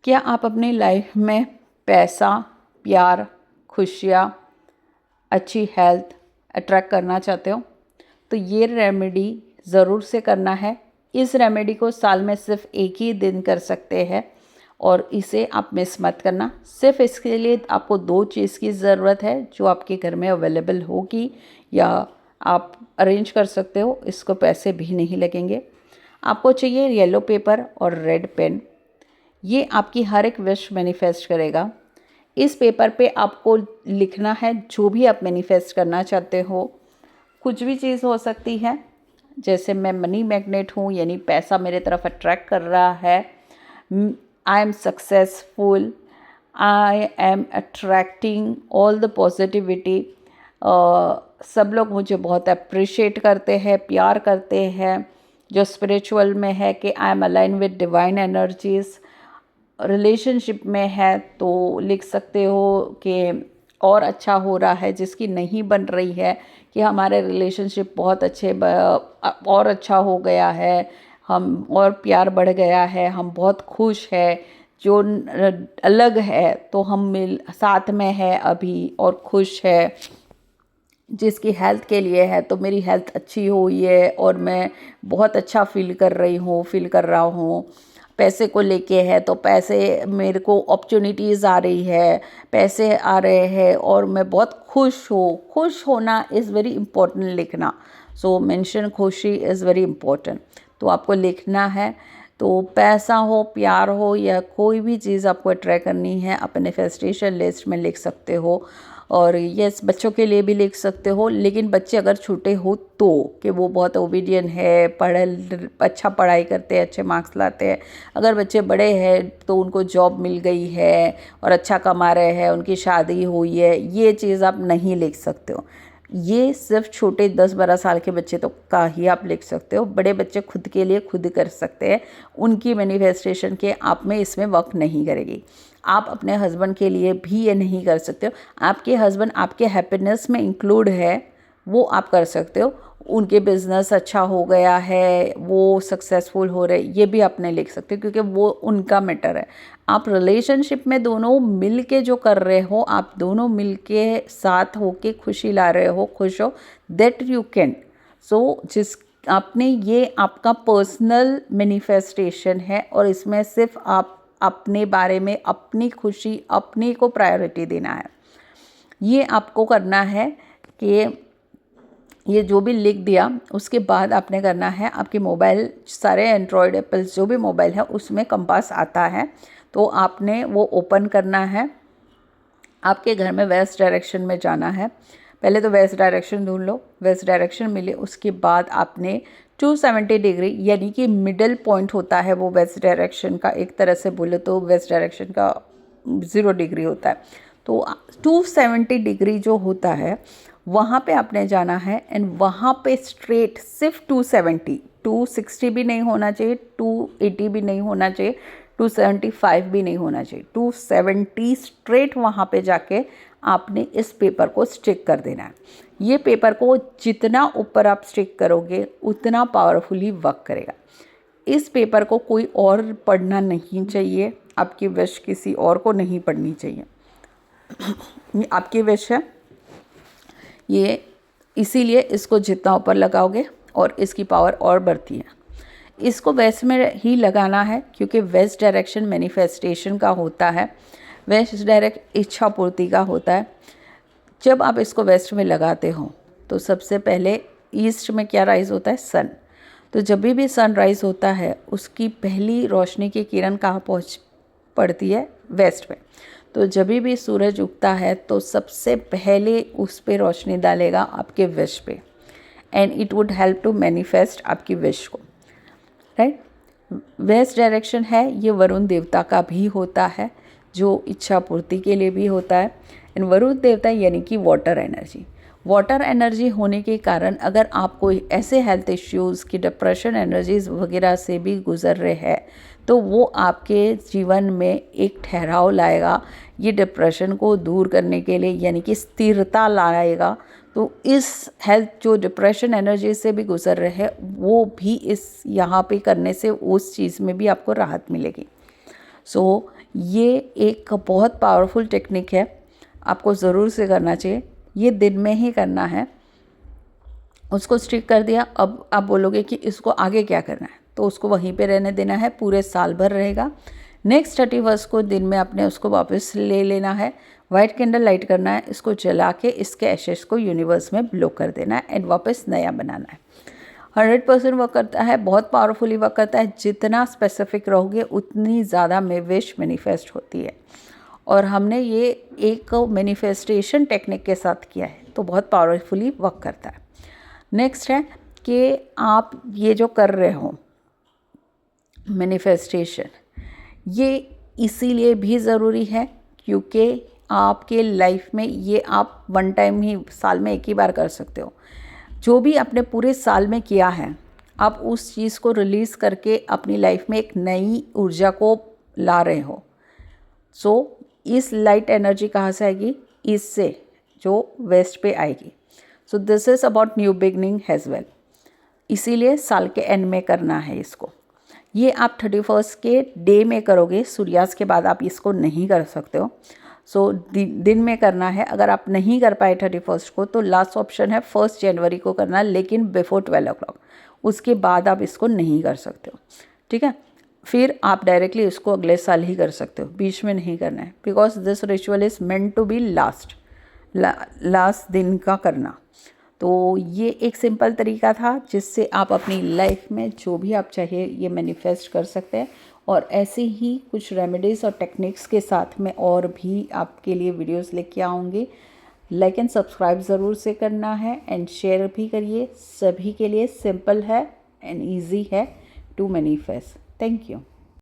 क्या आप अपनी लाइफ में पैसा, प्यार, खुशियाँ, अच्छी हेल्थ अट्रैक्ट करना चाहते हो? तो ये रेमेडी ज़रूर से करना है। इस रेमेडी को साल में सिर्फ एक ही दिन कर सकते हैं और इसे आप मिस मत करना। सिर्फ इसके लिए आपको 2 चीज़ की ज़रूरत है जो आपके घर में अवेलेबल होगी या आप अरेंज कर सकते हो। इसको पैसे भी नहीं लगेंगे। आपको चाहिए येलो पेपर और रेड पेन। ये आपकी हर एक विश मैनिफेस्ट करेगा। इस पेपर पे आपको लिखना है जो भी आप मैनिफेस्ट करना चाहते हो। कुछ भी चीज़ हो सकती है, जैसे मैं मनी मैग्नेट हूँ, यानी पैसा मेरे तरफ अट्रैक्ट कर रहा है। I am successful, I am attracting all the positivity. सब लोग मुझे बहुत अप्रिशिएट करते हैं, प्यार करते हैं। जो स्पिरिचुअल में है कि I am align with divine energies. Relationship में है तो लिख सकते हो कि और अच्छा हो रहा है। जिसकी नहीं बन रही है कि हमारे रिलेशनशिप बहुत अच्छे और अच्छा हो गया है, हम और प्यार बढ़ गया है, हम बहुत खुश है। जो अलग है तो हम मिल साथ में है अभी और खुश है। जिसकी हेल्थ के लिए है तो मेरी हेल्थ अच्छी हुई है और मैं बहुत अच्छा फील कर रहा हूँ। पैसे को लेके है तो पैसे, मेरे को अपॉर्चुनिटीज़ आ रही है, पैसे आ रहे हैं और मैं बहुत खुश हूँ। खुश होना इज़ वेरी इम्पोर्टेंट लिखना। सो मेंशन खुशी इज़ वेरी इम्पोर्टेंट। तो आपको लिखना है। तो पैसा हो, प्यार हो या कोई भी चीज़ आपको अट्रैक्ट करनी है, आप मैनिफेस्टेशन लिस्ट में लिख सकते हो। और यस, बच्चों के लिए भी लिख सकते हो, लेकिन बच्चे अगर छोटे हो तो, कि वो बहुत ओबीडियंट है, अच्छा पढ़ाई करते हैं, अच्छे मार्क्स लाते हैं। अगर बच्चे बड़े हैं तो उनको जॉब मिल गई है और अच्छा कमा रहे हैं, उनकी शादी हुई है, ये चीज़ आप नहीं लिख सकते हो। ये सिर्फ छोटे 10-12 साल के बच्चे तो का ही आप लिख सकते हो। बड़े बच्चे खुद के लिए खुद कर सकते हैं। उनकी मैनिफेस्टेशन के आप में इसमें वर्क नहीं करेगी। आप अपने हस्बैंड के लिए भी ये नहीं कर सकते हो। आपके हस्बैंड आपके हैप्पीनेस में इंक्लूड है, वो आप कर सकते हो। उनके बिजनेस अच्छा हो गया है, वो सक्सेसफुल हो रहे, ये भी आप नहीं लिख सकते क्योंकि वो उनका मैटर है। आप रिलेशनशिप में दोनों मिल के जो कर रहे हो, आप दोनों मिल के साथ होके खुशी ला रहे हो, खुश हो, दैट यू कैन। सो जिस आपने, ये आपका पर्सनल मैनिफेस्टेशन है और इसमें सिर्फ आप अपने बारे में, अपनी खुशी, अपने को प्रायोरिटी देना है। ये आपको करना है कि ये जो भी लिख दिया उसके बाद आपने करना है, आपके मोबाइल, सारे एंड्रॉयड एप्पल्स जो भी मोबाइल है उसमें कंपास आता है, तो आपने वो ओपन करना है। आपके घर में वेस्ट डायरेक्शन में जाना है। पहले तो वेस्ट डायरेक्शन ढूंढ लो, वेस्ट डायरेक्शन मिले उसके बाद आपने 270 डिग्री, यानी कि मिडल पॉइंट होता है वो वेस्ट डायरेक्शन का। एक तरह से बोले तो वेस्ट डायरेक्शन का 0 डिग्री होता है। तो 270 डिग्री जो होता है वहाँ पे आपने जाना है एंड वहाँ पे स्ट्रेट सिर्फ 270, 260 भी नहीं होना चाहिए, 280 भी नहीं होना चाहिए, 275 भी नहीं होना चाहिए, 270 स्ट्रेट वहाँ पे जाके आपने इस पेपर को स्टिक कर देना है। ये पेपर को जितना ऊपर आप स्टिक करोगे उतना पावरफुली वर्क करेगा। इस पेपर को कोई और पढ़ना नहीं चाहिए, आपकी विश किसी और को नहीं पढ़नी चाहिए। ये आपकी विश है, ये इसीलिए इसको जितना ऊपर लगाओगे और इसकी पावर और बढ़ती है। इसको वेस्ट में ही लगाना है क्योंकि वेस्ट डायरेक्शन मैनिफेस्टेशन का होता है, वेस्ट डायरेक्ट इच्छा पूर्ति का होता है। जब आप इसको वेस्ट में लगाते हो तो सबसे पहले ईस्ट में क्या राइज होता है? सन। तो जब भी सन राइज होता है उसकी पहली रोशनी की किरण कहाँ पड़ती है? वेस्ट में। तो जब भी सूरज उगता है तो सबसे पहले उस पे रोशनी डालेगा आपके विश पे, and it would help to manifest आपकी विश को, राइट। वेस्ट डायरेक्शन है, ये वरुण देवता का भी होता है जो इच्छा पूर्ति के लिए भी होता है। एंड वरुण देवता यानी कि वाटर एनर्जी, वाटर एनर्जी होने के कारण अगर आप कोई ऐसे हेल्थ इश्यूज़ की डिप्रेशन एनर्जीज वगैरह से भी गुजर रहे हैं तो वो आपके जीवन में एक ठहराव लाएगा। ये डिप्रेशन को दूर करने के लिए यानी कि स्थिरता लाएगा। तो इस हेल्थ, जो डिप्रेशन एनर्जी से भी गुजर रहे हैं वो भी इस यहाँ पे करने से उस चीज़ में भी आपको राहत मिलेगी। ये एक बहुत पावरफुल टेक्निक है, आपको ज़रूर से करना चाहिए। ये दिन में ही करना है। उसको स्टिक कर दिया, अब आप बोलोगे कि इसको आगे क्या करना है, तो उसको वहीं पे रहने देना है, पूरे साल भर रहेगा। नेक्स्ट 31 को दिन में आपने उसको वापस ले लेना है, वाइट कैंडल लाइट करना है, इसको जला के इसके एशेस को यूनिवर्स में ब्लो कर देना है एंड वापस नया बनाना है। 100% वर्क करता है, बहुत पावरफुली वर्क करता है। जितना स्पेसिफिक रहोगे उतनी ज़्यादा विश मैनिफेस्ट होती है। और हमने ये एक मैनिफेस्टेशन टेक्निक के साथ किया है, तो बहुत पावरफुली वर्क करता है। नेक्स्ट है कि आप ये जो कर रहे हो मैनिफेस्टेशन, ये इसीलिए भी ज़रूरी है क्योंकि आपके लाइफ में ये आप वन टाइम ही साल में एक ही बार कर सकते हो। जो भी आपने पूरे साल में किया है, आप उस चीज़ को रिलीज़ करके अपनी लाइफ में एक नई ऊर्जा को ला रहे हो। इस लाइट एनर्जी कहाँ से आएगी? इससे जो वेस्ट पे आएगी। This is about new beginning has well. इसीलिए साल के एंड में करना है इसको। ये आप 31 के डे में करोगे, सूर्यास्त के बाद आप इसको नहीं कर सकते हो। दिन में करना है। अगर आप नहीं कर पाए 31 को, तो लास्ट ऑप्शन है 1 जनवरी को करना, लेकिन बिफोर 12 o'clock। उसके बाद आप इसको नहीं कर सकते हो, ठीक है। फिर आप डायरेक्टली इसको अगले साल ही कर सकते हो, बीच में नहीं करना है, because this ritual is meant to be last दिन का करना। तो ये एक सिंपल तरीका था जिससे आप अपनी लाइफ में जो भी आप चाहिए ये मैनिफेस्ट कर सकते हैं। और ऐसे ही कुछ रेमेडीज़ और टेक्निक्स के साथ में और भी आपके लिए वीडियोस लेके आऊँगी। लाइक एंड सब्सक्राइब ज़रूर से करना है एंड शेयर भी करिए। सभी के लिए सिंपल है एंड ईजी है टू मैनिफेस्ट। Thank you.